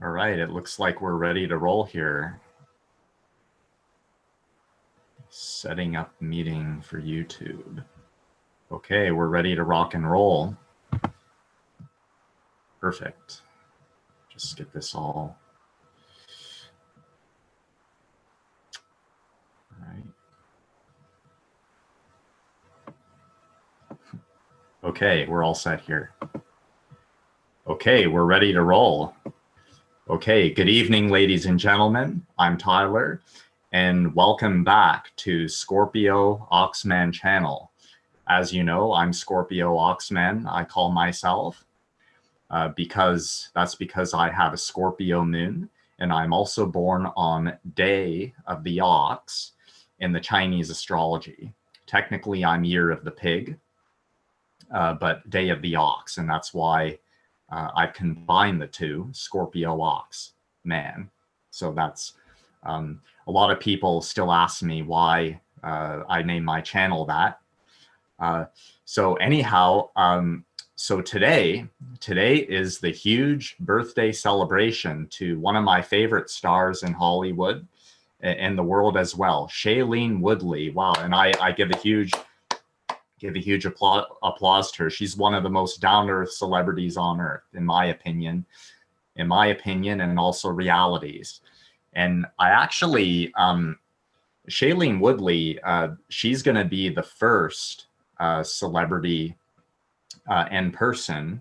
All right, it looks like we're ready to roll here. Setting up meeting for YouTube. Okay, we're ready to rock and roll. Perfect. Just get this all. All right. Okay, we're all set here. Okay, we're ready to roll. Okay, good evening, ladies and gentlemen. I'm Tyler, and welcome back to Scorpio Oxman channel. As you know, I'm Scorpio Oxman, I call myself, because I have a Scorpio moon, and I'm also born on Day of the Ox in the Chinese astrology. Technically, I'm Year of the Pig, but Day of the Ox, and that's why I've combined the two, Scorpio Ox man. So that's a lot of people still ask me why I named my channel that. So anyhow, so today is the huge birthday celebration to one of my favorite stars in Hollywood and the world as well, Shailene Woodley. Wow, and I give a huge applause to her. She's one of the most down-to-earth celebrities on earth, in my opinion, and also realities. And I actually, Shailene Woodley, she's going to be the first celebrity in person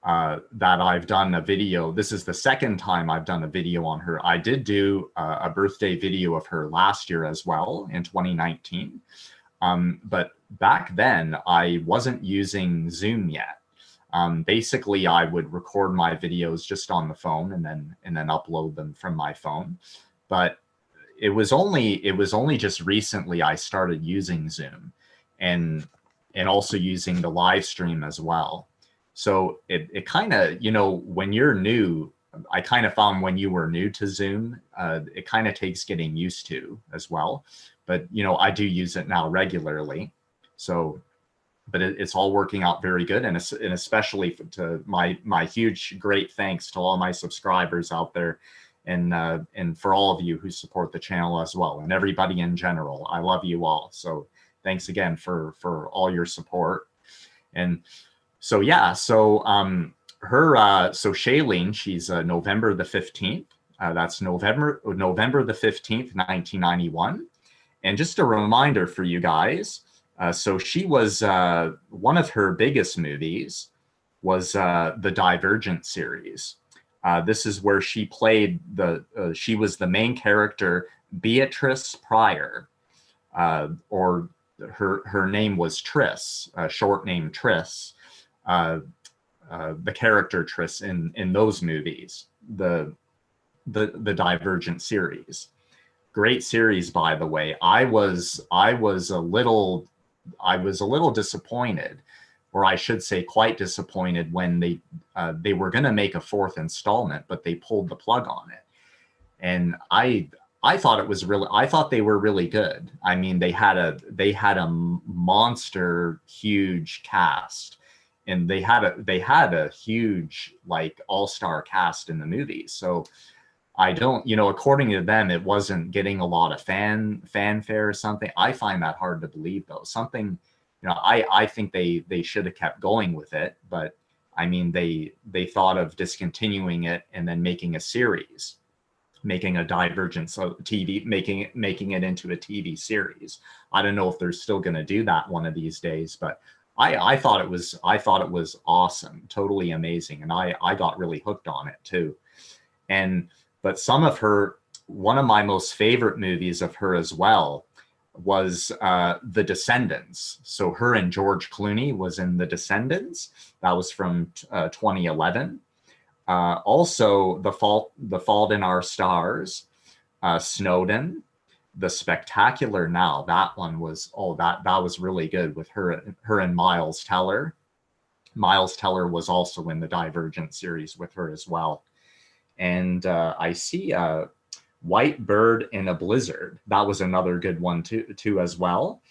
that I've done a video. This is the second time I've done a video on her. I did do a birthday video of her last year as well in 2019. But back then I wasn't using Zoom yet. Basically, I would record my videos just on the phone and then upload them from my phone. But it was only just recently I started using Zoom and also using the live stream as well. So it kind of, you know, when you're new, I kind of found when you were new to Zoom, it kind of takes getting used to as well. But, you know, I do use it now regularly. So, but it's all working out very good. And especially to my huge, great thanks to all my subscribers out there and for all of you who support the channel as well. And everybody in general, I love you all. So thanks again for all your support. And so, yeah, so so Shailene, she's November the 15th. That's November the 15th, 1991. And just a reminder for you guys, so she was, one of her biggest movies was the Divergent series. This is where she played she was the main character, Beatrice Pryor, or her name was Triss, short name Triss, the character Triss in those movies, the Divergent series. Great series, by the way. I was a little disappointed, or I should say quite disappointed, when they were going to make a fourth installment, but they pulled the plug on it. And I thought they were really good. I mean, they had a monster huge cast, and they had a huge, like, all-star cast in the movie. So I don't, you know, according to them, it wasn't getting a lot of fanfare or something. I find that hard to believe, though. Something, you know, I think they should have kept going with it, but I mean, they thought of discontinuing it and then making a series, making a Divergence of TV, making it into a TV series. I don't know if they're still going to do that one of these days, but I thought it was awesome, totally amazing, and I got really hooked on it too. But one of my most favorite movies of her as well was The Descendants. So her and George Clooney was in The Descendants. That was from 2011. Also, The Fault in Our Stars, Snowden, The Spectacular Now. That one was, that was really good with her and Miles Teller. Miles Teller was also in the Divergent series with her as well. And I see White Bird in a Blizzard. That was another good one too as well.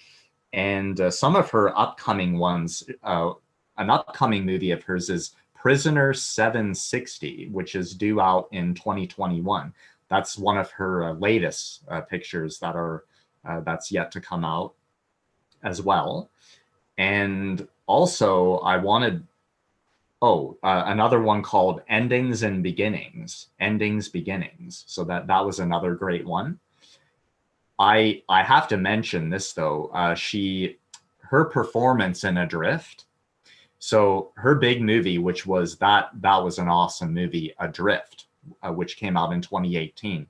And some of her upcoming ones, an upcoming movie of hers is Prisoner 760, which is due out in 2021. That's one of her latest pictures that are that's yet to come out as well. And also I wanted, another one called Endings and Beginnings, Endings, Beginnings. So that was another great one. I have to mention this though, her performance in Adrift. So her big movie, which was that was an awesome movie, Adrift, which came out in 2018.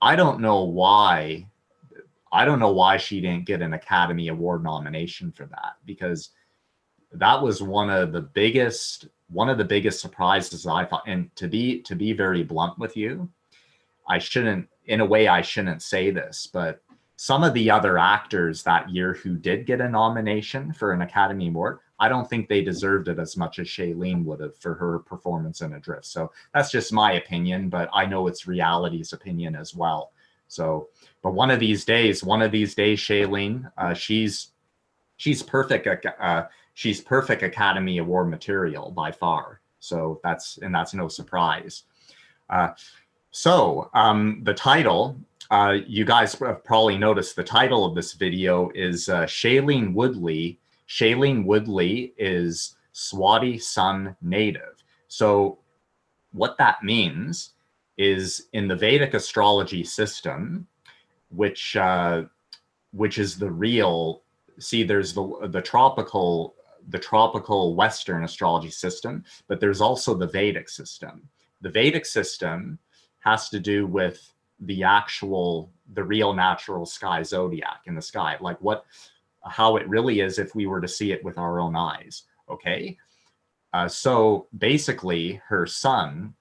I don't know why she didn't get an Academy Award nomination for that, because that was one of the biggest surprises I thought. And to be very blunt with you, I shouldn't say this, but some of the other actors that year who did get a nomination for an Academy Award, I don't think they deserved it as much as Shailene would have for her performance in Adrift. So that's just my opinion, but I know it's reality's opinion as well. So, but one of these days, Shailene, she's perfect. She's perfect Academy Award material by far. So that's no surprise. The title, you guys have probably noticed the title of this video is Shailene Woodley. Shailene Woodley is Swati Sun native. So what that means is in the Vedic astrology system, which is the real, see, there's the tropical Western astrology system, but there's also the Vedic system. The Vedic system has to do with the real natural sky zodiac in the sky, like how it really is if we were to see it with our own eyes. Okay. So basically her sun,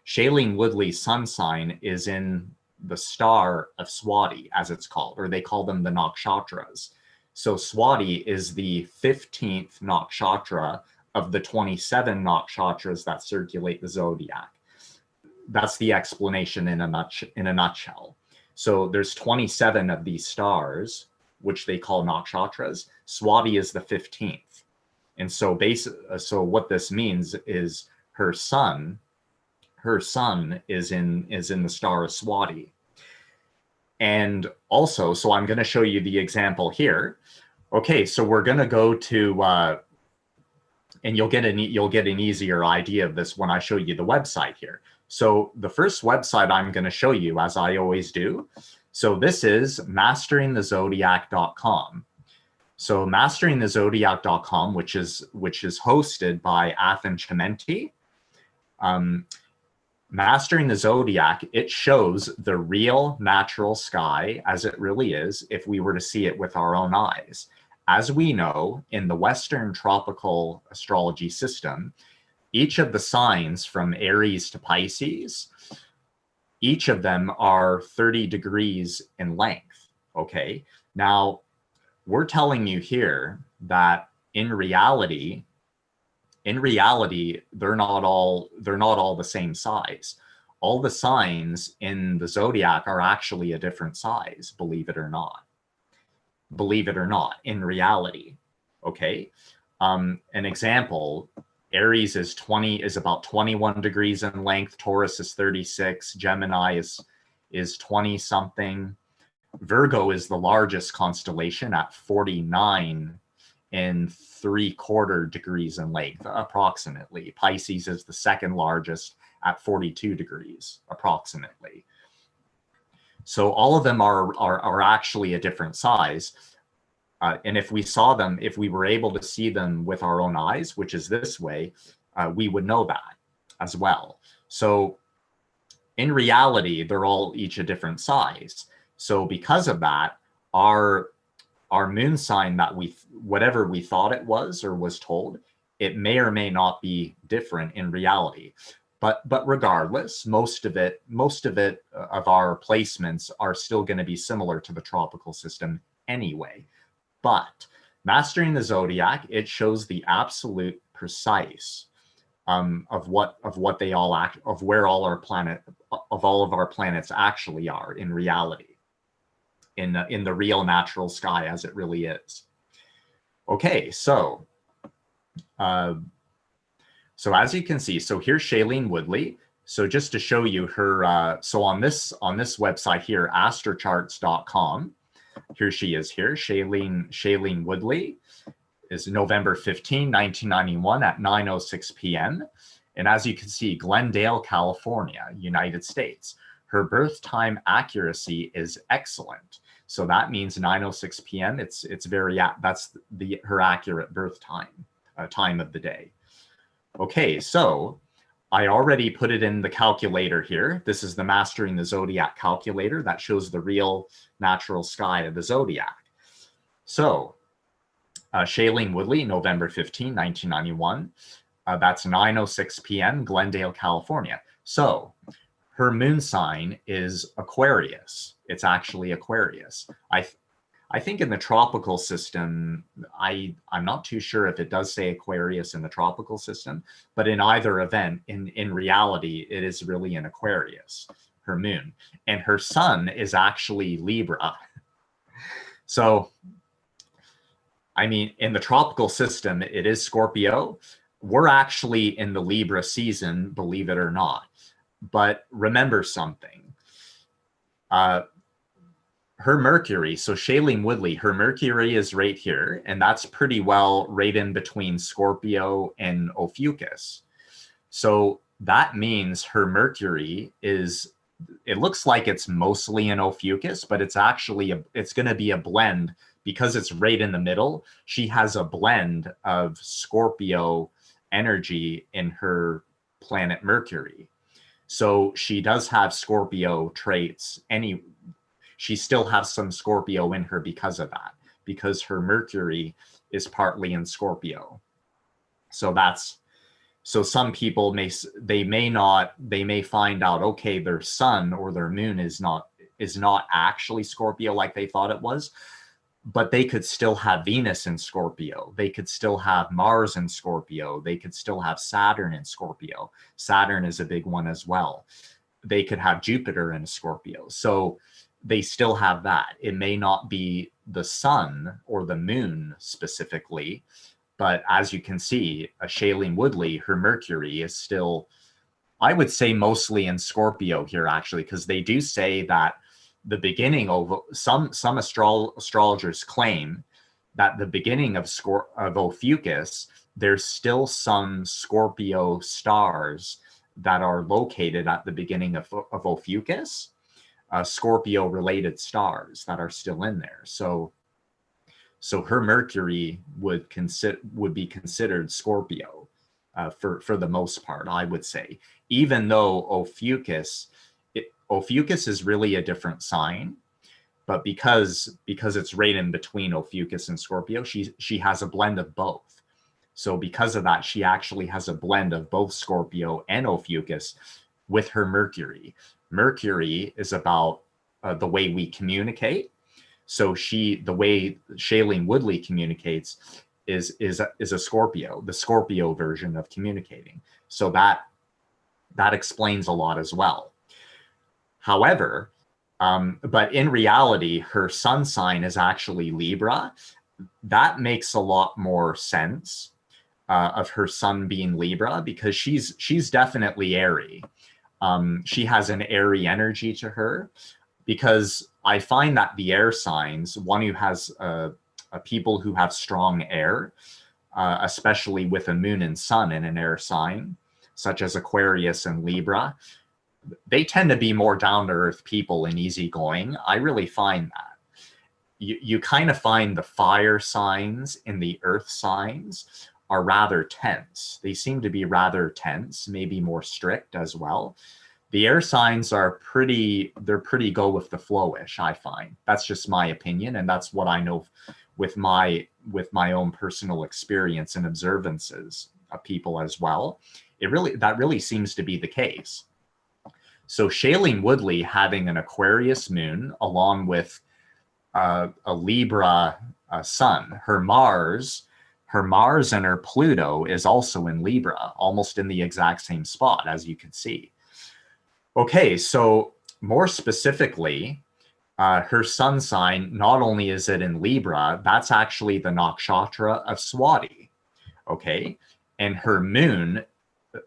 Shailene Woodley's sun sign, is in the star of Swati, as it's called, or they call them the Nakshatras. So Swati is the 15th nakshatra of the 27 nakshatras that circulate the zodiac. That's the explanation in a nutshell. So there's 27 of these stars, which they call nakshatras. Swati is the 15th. And so so what this means is her sun is in the star of Swati. And also, so I'm going to show you the example here. Okay, so we're going to go to and you'll get an easier idea of this when I show you the website here. So the first website I'm going to show you, as I always do, so this is masteringthezodiac.com. So masteringthezodiac.com, which is hosted by Athan Chimenti. Mastering the Zodiac, it shows the real natural sky as it really is if we were to see it with our own eyes. As we know, in the Western tropical astrology system, each of the signs from Aries to Pisces, each of them are 30 degrees in length. Okay. Now, we're telling you here that in reality, they're not all the same size. All the signs in the zodiac are actually a different size, believe it or not. In reality. Okay. An example, Aries is about 21 degrees in length, Taurus is 36, Gemini is 20 something. Virgo is the largest constellation at 49 and 3/4 degrees in length, approximately. Pisces is the second largest at 42 degrees, approximately. So all of them are actually a different size. And if we were able to see them with our own eyes, which is this way, we would know that as well. So in reality, they're all each a different size. So because of that, our moon sign that whatever we thought it was or was told, it may or may not be different in reality. But regardless, most of our placements are still going to be similar to the tropical system anyway. But mastering the zodiac, it shows the absolute precise of what they all act, of where all of our planets actually are in reality. In the real natural sky as it really is. Okay, so So as you can see, so here's Shailene Woodley. So just to show you her, so on this website here, astrocharts.com, here she is here, Shailene Woodley is November 15, 1991 at 9:06 p.m. And as you can see, Glendale, California, United States. Her birth time accuracy is excellent. So that means 9:06 p.m. It's very, that's her accurate birth time, time of the day. Okay, so I already put it in the calculator here. This is the Mastering the Zodiac calculator that shows the real natural sky of the zodiac. So Shailene Woodley, November 15, 1991. That's 9:06 p.m., Glendale, California. So her moon sign is Aquarius. It's actually Aquarius. I think in the tropical system, I'm not too sure if it does say Aquarius in the tropical system, but in either event, in reality, it is really an Aquarius, her moon. And her sun is actually Libra. So, I mean, in the tropical system, it is Scorpio. We're actually in the Libra season, believe it or not. But remember something. Her Mercury, so Shailene Woodley, her Mercury is right here, and that's pretty well right in between Scorpio and Ophiuchus. So that means her Mercury is, it looks like it's mostly in Ophiuchus, but it's actually, it's going to be a blend because it's right in the middle. She has a blend of Scorpio energy in her planet Mercury. So she does have Scorpio traits she still has some Scorpio in her because of that, because her Mercury is partly in Scorpio. So some people may find out, okay, their sun or their moon is not actually Scorpio like they thought it was, but they could still have Venus in Scorpio. They could still have Mars in Scorpio. They could still have Saturn in Scorpio. Saturn is a big one as well. They could have Jupiter in Scorpio. So they still have that. It may not be the sun or the moon specifically, but as you can see, Shailene Woodley, her Mercury is still, I would say, mostly in Scorpio here, actually, because they do say that the beginning of some astrologers claim that the beginning of Ophiuchus, there's still some Scorpio stars that are located at the beginning of Ophiuchus. Scorpio related stars that are still in there. So her Mercury would be considered Scorpio for the most part, I would say, even though Ophiuchus is really a different sign, but because it's right in between Ophiuchus and Scorpio, she has a blend of both. So because of that, she actually has a blend of both Scorpio and Ophiuchus with her Mercury. Mercury is about the way we communicate. So the way Shailene Woodley communicates is a Scorpio, the Scorpio version of communicating. So that explains a lot as well. However, but in reality, her sun sign is actually Libra. That makes a lot more sense of her sun being Libra, because she's definitely airy. She has an airy energy to her, because I find that the air signs, one who has people who have strong air, especially with a moon and sun in an air sign, such as Aquarius and Libra, they tend to be more down-to-earth people and easygoing. I really find that. You kind of find the fire signs and the earth signs are rather tense. They seem to be rather tense, maybe more strict as well. The air signs are pretty go with the flowish, I find. That's just my opinion, and that's what I know with my own personal experience and observances of people as well. That really seems to be the case. So Shailene Woodley having an Aquarius moon along with a Libra sun, her Mars and her Pluto is also in Libra, almost in the exact same spot, as you can see. Okay, so more specifically, her sun sign, not only is it in Libra, that's actually the Nakshatra of Swati, okay? And her moon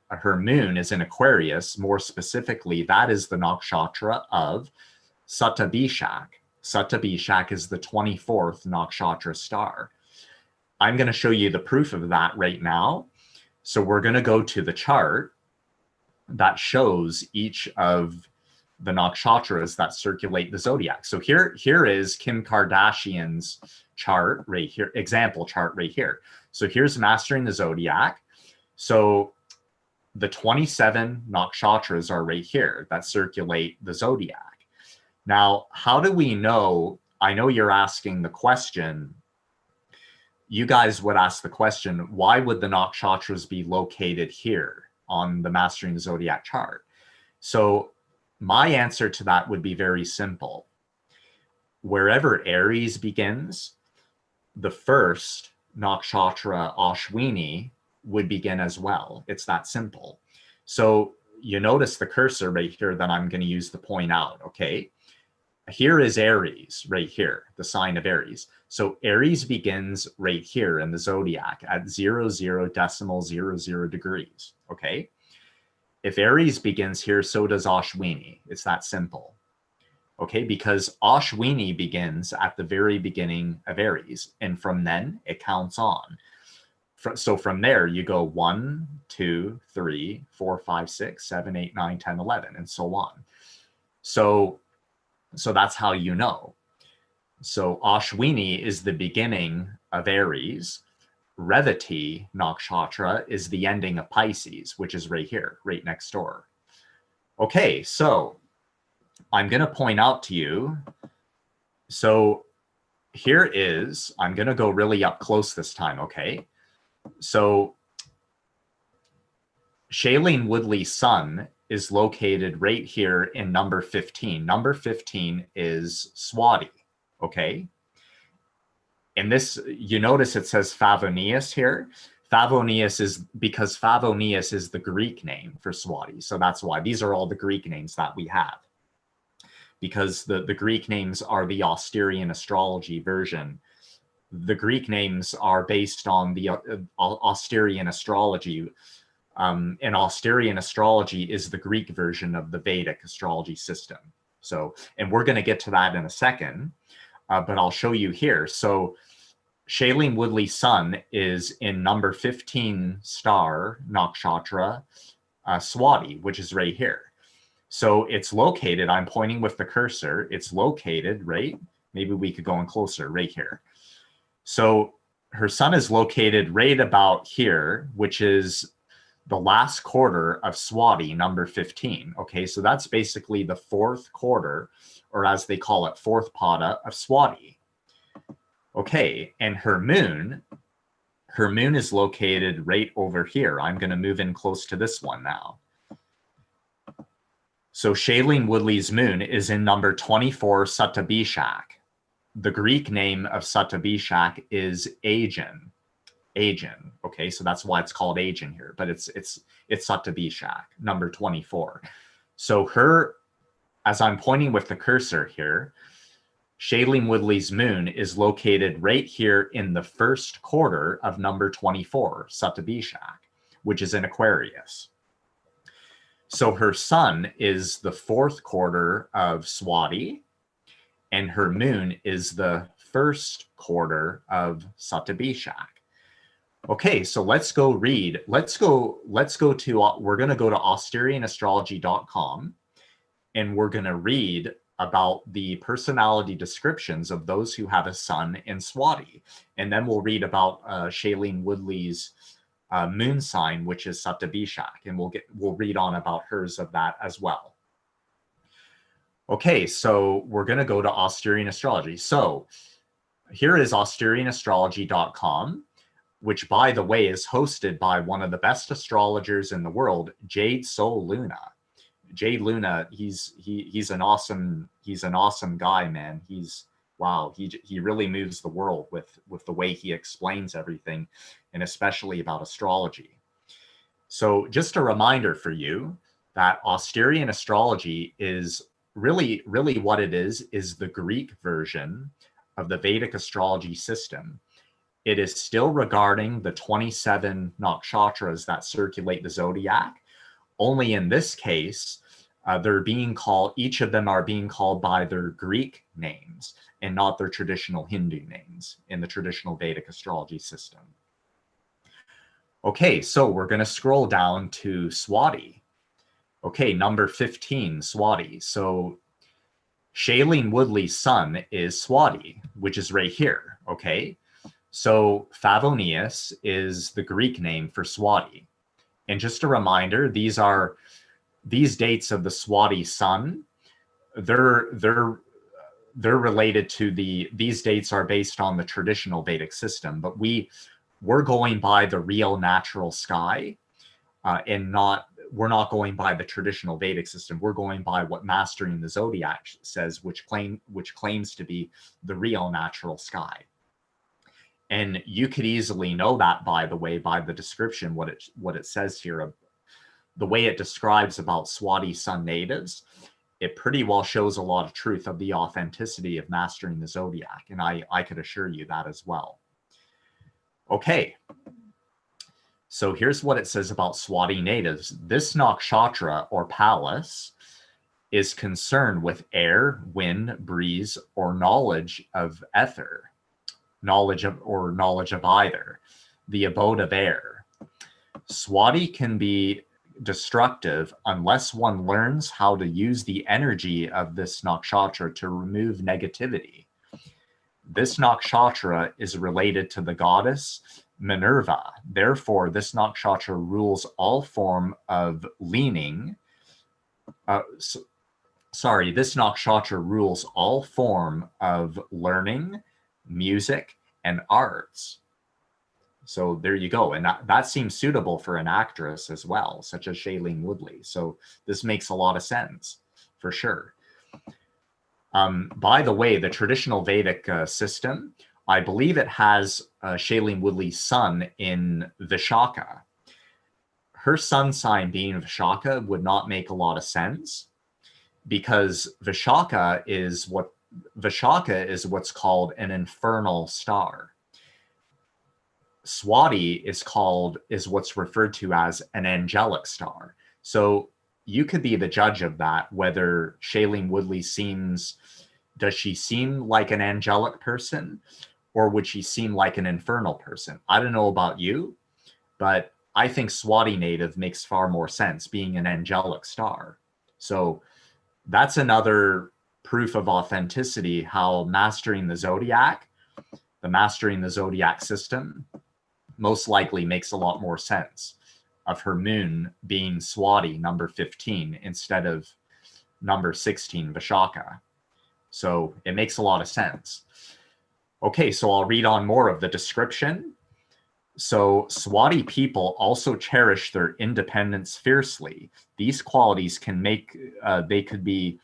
her moon is in Aquarius. More specifically, that is the nakshatra of Shatabhisha. Shatabhisha is the 24th nakshatra star. I'm going to show you the proof of that right now. So we're going to go to the chart that shows each of the nakshatras that circulate the zodiac. So here is Kim Kardashian's chart right here, example chart right here. So here's mastering the zodiac. So the 27 nakshatras are right here that circulate the zodiac. Now, how do we know? I know you're asking the question. You guys would ask the question, why would the nakshatras be located here on the Mastering the Zodiac chart? So my answer to that would be very simple. Wherever Aries begins, the first nakshatra, Ashwini, would begin as well. It's that simple. So you notice the cursor right here that I'm going to use to point out, okay? Here is Aries right here, the sign of Aries. So Aries begins right here in the zodiac at 00.00 degrees, okay? If Aries begins here, so does Ashwini. It's that simple, okay? Because Ashwini begins at the very beginning of Aries, and from then it counts on. So from there, you go 1, 2, 3, 4, 5, 6, 7, 8, 9, 10, 11, and so on. So that's how you know. So Ashwini is the beginning of Aries. Revati nakshatra is the ending of Pisces, which is right here, right next door. Okay, so I'm going to point out to you. So here is, I'm going to go really up close this time, okay? So Shailene Woodley's sun is located right here in number 15. Number 15 is Swati, okay? And this, you notice it says Favonius here. Favonius is because Favonius is the Greek name for Swati. So that's why these are all the Greek names that we have. Because the Greek names are the Asterian Astrology version. The Greek names are based on the Asterian Astrology. And Asterian Astrology is the Greek version of the Vedic astrology system. So, and we're going to get to that in a second, but I'll show you here. So Shailene Woodley's sun is in number 15 star nakshatra, Swati, which is right here. So it's located, I'm pointing with the cursor, it's located, right? Maybe we could go in closer, right here. So her sun is located right about here, which is the last quarter of Swati, number 15. Okay, so that's basically the fourth quarter, or as they call it, fourth pada of Swati. Okay, and her moon is located right over here. I'm going to move in close to this one now. So Shailene Woodley's moon is in number 24, Shatabhisha. The Greek name of Shatabhisha is Aegeon. Aegeon. Okay, so that's why it's called Aegeon here, but it's Shatabhisha, number 24. So her, as I'm pointing with the cursor here, Shailene Woodley's moon is located right here in the first quarter of number 24, Shatabhisha, which is in Aquarius. So her sun is the fourth quarter of Swati, and her moon is the first quarter of Shatabhisha. Okay, so let's go read. Let's go to, we're going to go to AsterianAstrology.com, and we're going to read about the personality descriptions of those who have a sun in Swati. And then we'll read about Shailene Woodley's moon sign, which is Shatabhisha, and we'll read on about hers of that as well. Okay, so we're going to go to Asterian Astrology. So here is AsterianAstrology.com, which, by the way, is hosted by one of the best astrologers in the world, Jade Soul Luna. Jade Luna, he's an awesome guy, man. Wow, he really moves the world with the way he explains everything, and especially about astrology. So just a reminder for you that Asterian Astrology is really what it is the Greek version of the Vedic astrology system. it is still regarding the 27 nakshatras that circulate the zodiac. Only in this case, they're being called, each of them are being called by their Greek names and not their traditional Hindu names in the traditional Vedic astrology system. Okay, so we're going to scroll down to Swati. Okay, number 15, Swati. So Shailene Woodley's son is Swati, which is right here, okay? So Favonius is the Greek name for Swati. And just a reminder, these dates of the Swati sun. They're related to these dates are based on the traditional Vedic system, but we're going by the real natural sky, and we're not going by the traditional Vedic system. We're going by what Mastering the Zodiac says, which claims to be the real natural sky. And you could easily know that, by the way, by the description, what it says here, the way it describes about Swati sun natives. It pretty well shows a lot of truth of the authenticity of Mastering the Zodiac, and I could assure you that as well. Okay, so here's what it says about Swati natives. This nakshatra or palace is concerned with air, wind, breeze, or knowledge of ether. Knowledge of either, the abode of air. Swati can be destructive unless one learns how to use the energy of this nakshatra to remove negativity. This nakshatra is related to the goddess Minerva. Therefore, this nakshatra rules all form of leaning. This nakshatra rules all form of learning, music, and arts. So there you go. And that seems suitable for an actress as well, such as Shailene Woodley. So this makes a lot of sense for sure. By the way, the traditional Vedic system, I believe it has Shailene Woodley's son in Vishaka. Her sun sign being Vishaka would not make a lot of sense, because Vishaka is what's called an infernal star. Swati is what's referred to as an angelic star. So you could be the judge of that, whether Shailene Woodley does she seem like an angelic person, or would she seem like an infernal person? I don't know about you, but I think Swati native makes far more sense, being an angelic star. So that's another proof of authenticity, how the Mastering the Zodiac system most likely makes a lot more sense of her moon being Swati, number 15, instead of number 16, Vishaka. So it makes a lot of sense. Okay, so I'll read on more of the description. So Swati people also cherish their independence fiercely. These qualities can make, they could be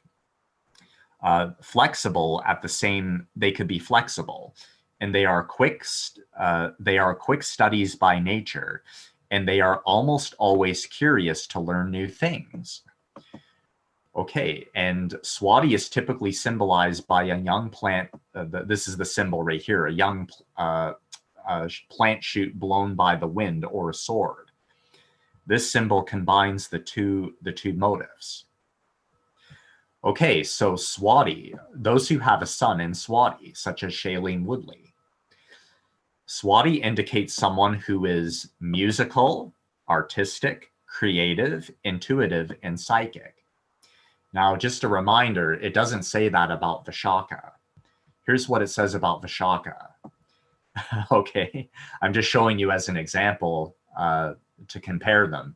flexible they could be flexible, and they are quick studies by nature, and they are almost always curious to learn new things. Okay, and Swati is typically symbolized by a young plant. This is the symbol right here, a young plant shoot blown by the wind, or a sword. This symbol combines the two motifs. Okay, so Swati, those who have a sun in Swati, such as Shailene Woodley. Swati indicates someone who is musical, artistic, creative, intuitive, and psychic. Now, just a reminder, it doesn't say that about Vishaka. Here's what it says about Vishaka. Okay, I'm just showing you as an example to compare them.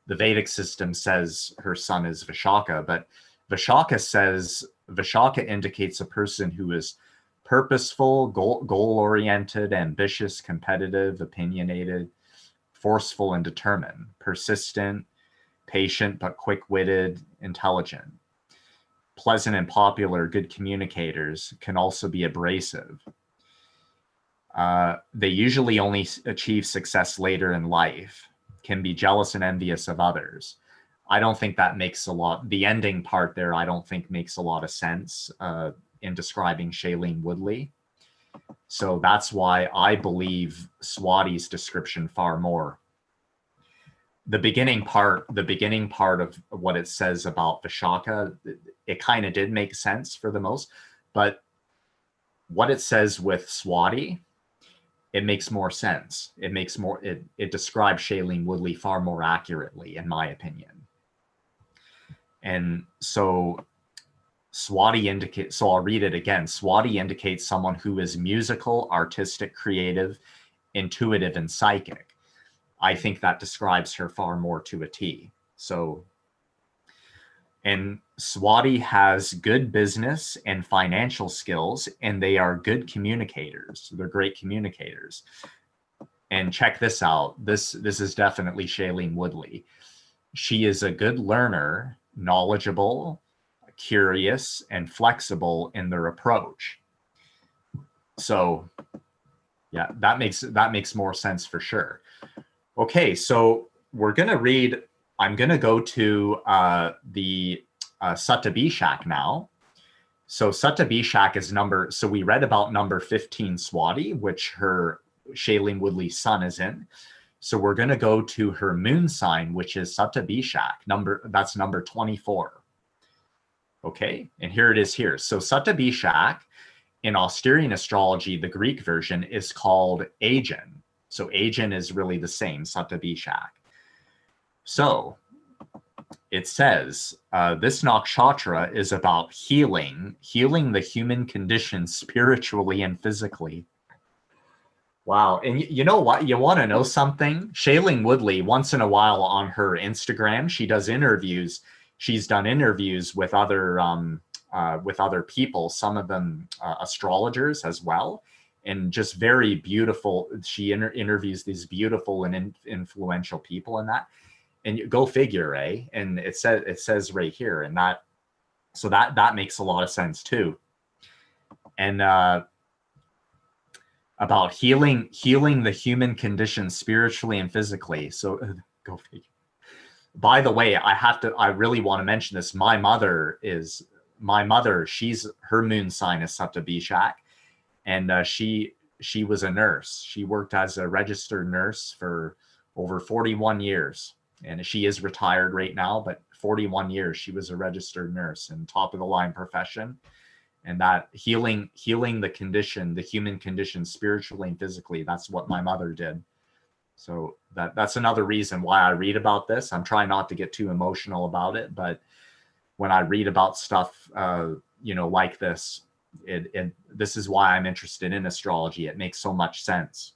The Vedic system says her sun is Vishaka, but Vishaka indicates a person who is purposeful, goal-oriented, ambitious, competitive, opinionated, forceful, and determined, persistent, patient but quick-witted, intelligent. Pleasant and popular, good communicators, can also be abrasive. They usually only achieve success later in life, can be jealous and envious of others. I don't think that makes the ending part there, I don't think makes a lot of sense in describing Shailene Woodley. So that's why I believe Swati's description far more. The beginning part of what it says about Vishaka, it kind of did make sense for the most, but what it says with Swati, it makes more sense. It describes Shailene Woodley far more accurately, in my opinion. And so Swati indicates, so I'll read it again. Swati indicates someone who is musical, artistic, creative, intuitive, and psychic. I think that describes her far more to a T. So, and Swati has good business and financial skills, and they are good communicators. They're great communicators. And check this out. This is definitely Shailene Woodley. She is a good learner, knowledgeable, curious, and flexible in their approach. So, yeah, that makes more sense for sure. Okay, so we're going to read, I'm going to go to the Shatabhisha now. So Shatabhisha is so we read about number 15 Swati, which her Shailene Woodley's sun is in. So we're going to go to her moon sign, which is Shatabhisha, that's number 24. Okay, and here it is here. So Shatabhisha in Asterian astrology, the Greek version, is called Aegeon. So Aegeon is really the same, Shatabhisha. So it says, this nakshatra is about healing the human condition spiritually and physically. Wow. And you know what? You want to know something? Shailene Woodley, once in a while on her Instagram, she does interviews. She's done interviews with other people, some of them astrologers as well. And just very beautiful. She interviews these beautiful and influential people in that. And you go figure, eh? And it says right here, and so that makes a lot of sense too. And about healing the human condition spiritually and physically. So go figure. By the way, I really want to mention this. My mother, her moon sign is Shatabhisha. And she was a nurse. She worked as a registered nurse for over 41 years. And she is retired right now, but 41 years she was a registered nurse and top of the line profession. And that healing the condition, the human condition spiritually and physically, that's what my mother did. So that's another reason why I read about this. I'm trying not to get too emotional about it, but when I read about stuff, like this, this is why I'm interested in astrology. It makes so much sense,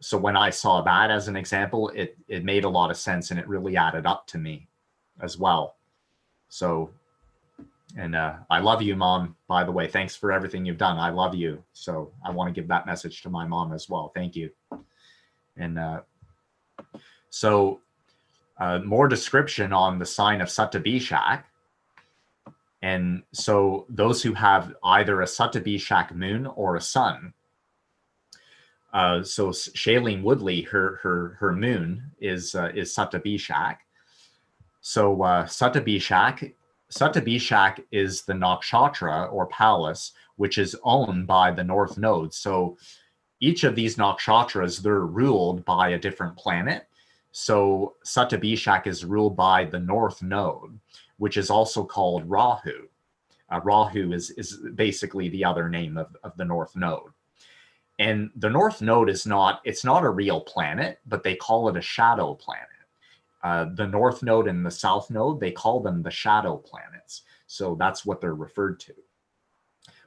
so when I saw that as an example, it made a lot of sense and it really added up to me as well. So, and I love you, Mom, by the way. Thanks for everything you've done. I love you. So I want to give that message to my mom as well. Thank you. And so more description on the sign of Shatabhisha. And so those who have either a Shatabhisha moon or a sun. So Shailene Woodley, her moon is Shatabhisha. So Shatabhisha is the nakshatra or palace, which is owned by the North Node. So each of these nakshatras, they're ruled by a different planet. So Shatabhisha is ruled by the North Node, which is also called Rahu. Rahu is basically the other name of the North Node. And the North Node it's not a real planet, but they call it a shadow planet. The North Node and the South Node, they call them the shadow planets. So that's what they're referred to.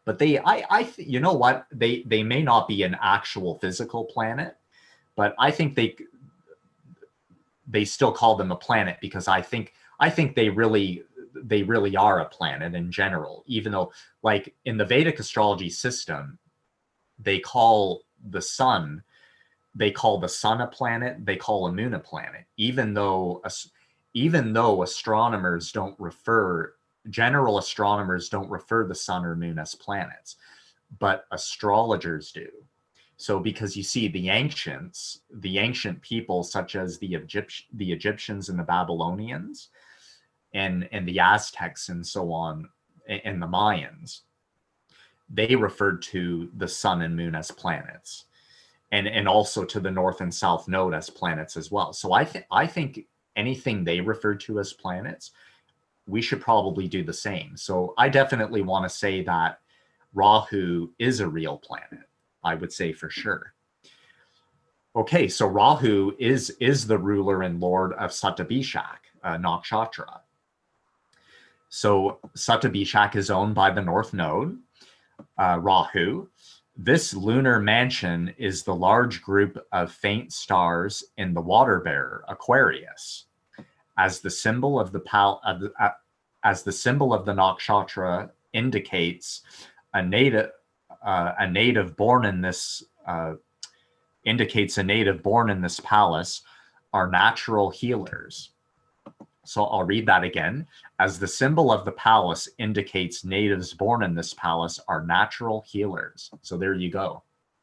But you know what? They may not be an actual physical planet, but I think they still call them a planet because I think they really are a planet in general, even though, like, in the Vedic astrology system, they call the sun a planet, they call a moon a planet, even though astronomers general astronomers don't refer the sun or moon as planets, but astrologers do. So because you see the ancient people such as the Egyptians and the Babylonians and the Aztecs and so on, and the Mayans, they referred to the sun and moon as planets, and also to the north and south node as planets as well. So I think anything they referred to as planets, we should probably do the same. So I definitely want to say that Rahu is a real planet. I would say for sure. Okay, so Rahu is the ruler and lord of Shatabhisha nakshatra. So Shatabhisha is owned by the north node, Rahu. This lunar mansion is the large group of faint stars in the water bearer Aquarius. As the symbol of the nakshatra indicates, a native born in this palace are natural healers. So I'll read that again. As the symbol of the palace indicates, natives born in this palace are natural healers. So there you go.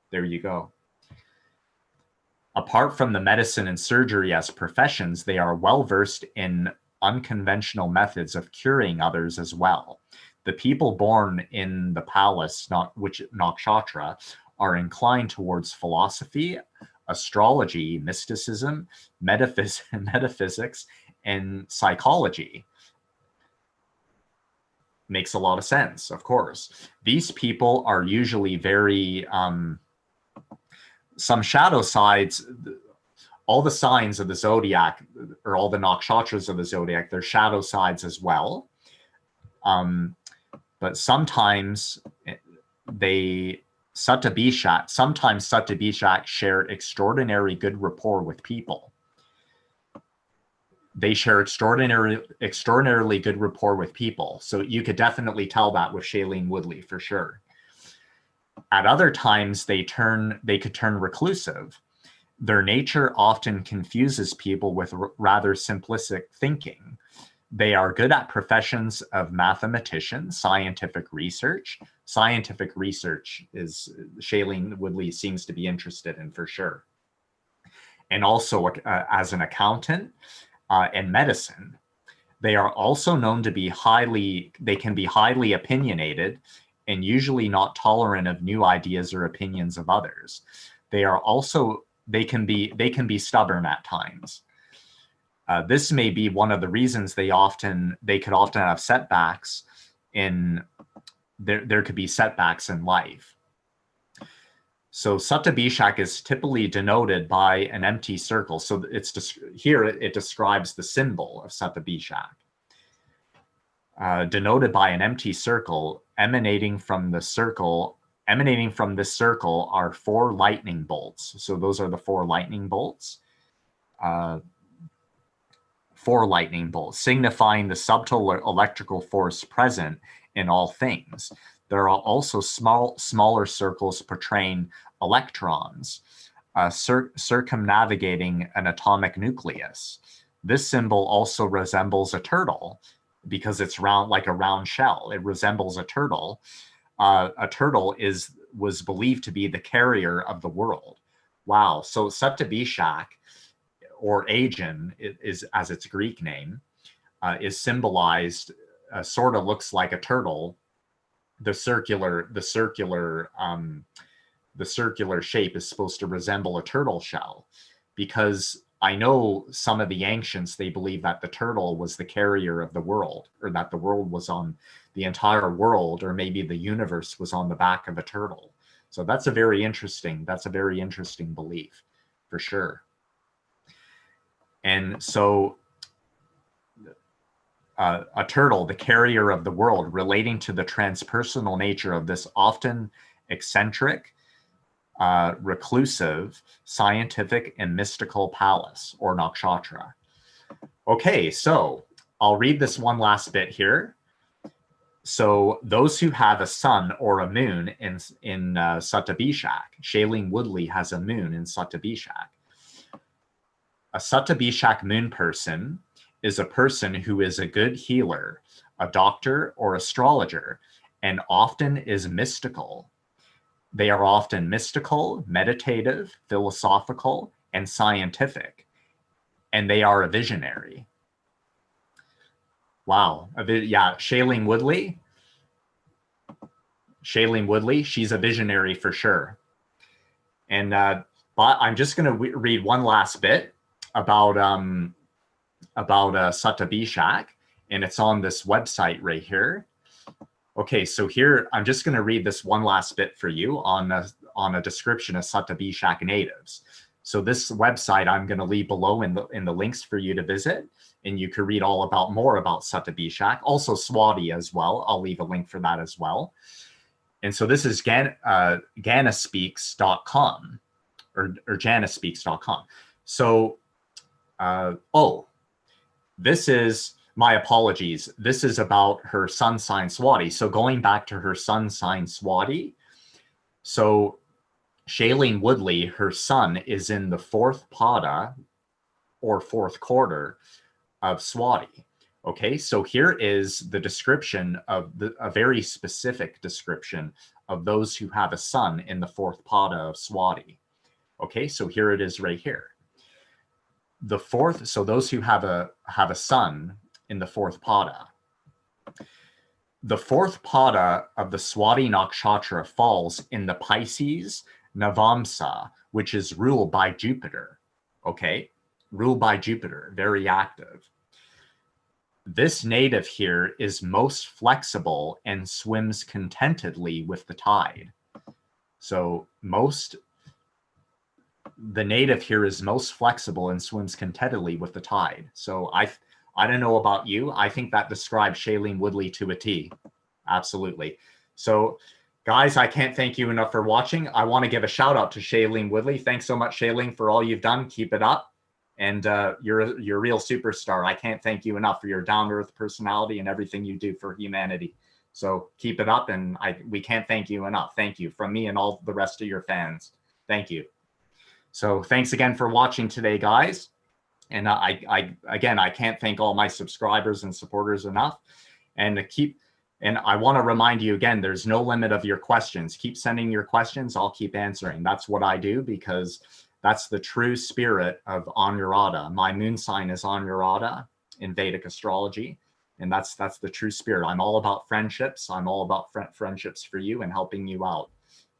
There you go. Apart from the medicine and surgery as professions, they are well versed in unconventional methods of curing others as well. The people born in the palace, which nakshatra, are inclined towards philosophy, astrology, mysticism, metaphysics, and psychology. Makes a lot of sense, of course. These people are usually very, some shadow sides, all the signs of the zodiac, or all the nakshatras of the zodiac, they're shadow sides as well. But sometimes Shatabhisha share extraordinary good rapport with people. They share extraordinarily good rapport with people. So you could definitely tell that with Shailene Woodley for sure. At other times, they could turn reclusive. Their nature often confuses people with rather simplistic thinking. They are good at professions of mathematician, scientific research. Scientific research is Shailene Woodley seems to be interested in for sure. And also as an accountant and medicine. They are also known to be highly opinionated and usually not tolerant of new ideas or opinions of others. They can be stubborn at times. This may be one of the reasons they could often have setbacks in there could be setbacks in life. So Shatabhisha is typically denoted by an empty circle. So here it describes the symbol of Shatabhisha. Denoted by an empty circle, emanating from this circle are 4 lightning bolts. So those are the 4 lightning bolts. 4 lightning bolts, signifying the subtle electrical force present in all things. There are also smaller circles portraying electrons, circumnavigating an atomic nucleus. This symbol also resembles a turtle because it's round, like a round shell. It resembles a turtle. A turtle was believed to be the carrier of the world. Wow. So Shatabhisha, or Aegeon, is as its Greek name, is symbolized, sort of looks like a turtle. The circular shape is supposed to resemble a turtle shell, because I know some of the ancients, they believe that the turtle was the carrier of the world, or that the world was on, the entire world, or maybe the universe was on the back of a turtle. So that's a very interesting belief for sure. And so a turtle, the carrier of the world, relating to the transpersonal nature of this often eccentric, reclusive, scientific, and mystical palace, or nakshatra. Okay, so I'll read this one last bit here. So those who have a sun or a moon in Shatabhisha, Shailene Woodley has a moon in Shatabhisha. A Shatabhisha moon person is a person who is a good healer, a doctor or astrologer, and often is mystical. They are often mystical, meditative, philosophical, and scientific, and they are a visionary. Wow. Yeah, Shailene Woodley. Shailene Woodley, she's a visionary for sure. And but I'm just going to read one last bit about Shatabhisha, and it's on this website right here. Okay, so here I'm just going to read this one last bit for you on a description of Shatabhisha natives. So this website I'm going to leave below in the links for you to visit, and you can read all about more about Shatabhisha, also Swati as well. I'll leave a link for that as well. And so this is Ganaspeaks.com or Janaspeaks.com. So, this is, my apologies. This is about her sun sign Swati. So going back to her sun sign Swati. So Shailene Woodley, her sun is in the fourth pada or fourth quarter of Swati. Okay, so here is the description of a very specific description of those who have a sun in the fourth pada of Swati. Okay, so here it is right here. The fourth, so those who have a sun in the fourth pada. The fourth pada of the Swati nakshatra falls in the Pisces Navamsa, which is ruled by Jupiter. Okay, ruled by Jupiter, very active. This native here is most flexible and swims contentedly with the tide. So the native here is most flexible and swims contentedly with the tide. So I don't know about you. I think that describes Shailene Woodley to a T. Absolutely. So guys, I can't thank you enough for watching. I want to give a shout out to Shailene Woodley. Thanks so much, Shailene, for all you've done. Keep it up. And you're a real superstar. I can't thank you enough for your down-to-earth personality and everything you do for humanity. So keep it up, and we can't thank you enough. Thank you from me and all the rest of your fans. Thank you. So thanks again for watching today, guys. And again, I can't thank all my subscribers and supporters enough. And I want to remind you again, there's no limit of your questions. Keep sending your questions. I'll keep answering. That's what I do, because that's the true spirit of Anurada. My moon sign is Anurada in Vedic astrology. And that's the true spirit. I'm all about friendships. I'm all about friendships for you and helping you out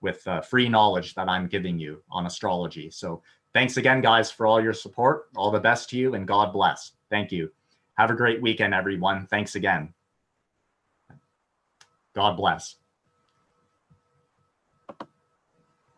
with free knowledge that I'm giving you on astrology. So thanks again, guys, for all your support. All the best to you, and God bless. Thank you. Have a great weekend, everyone. Thanks again. God bless.